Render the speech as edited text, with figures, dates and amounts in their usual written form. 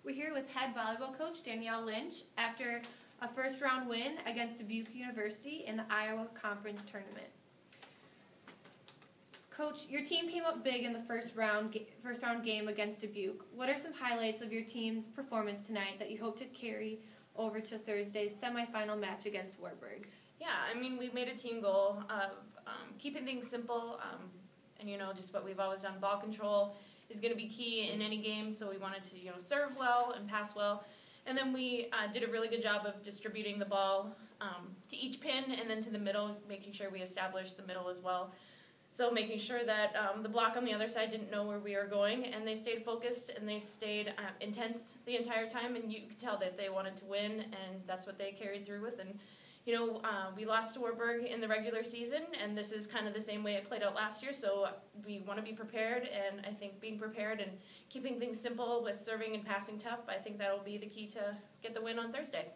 We're here with head volleyball coach Danielle Lynch after a first-round win against Dubuque University in the Iowa Conference Tournament. Coach, your team came up big in the first round game against Dubuque. What are some highlights of your team's performance tonight that you hope to carry over to Thursday's semifinal match against Wartburg? Yeah, I mean, we made a team goal of keeping things simple, and just what we've always done. Ball control is going to be key in any game, so we wanted to serve well and pass well, and then we did a really good job of distributing the ball to each pin and then to the middle, making sure we established the middle as well. So making sure that the block on the other side didn't know where we were going, and they stayed focused and they stayed intense the entire time, and you could tell that they wanted to win, and that's what they carried through with. And we lost to Wartburg in the regular season, and this is kind of the same way it played out last year, so we want to be prepared, and I think being prepared and keeping things simple with serving and passing tough, I think that will be the key to get the win on Thursday.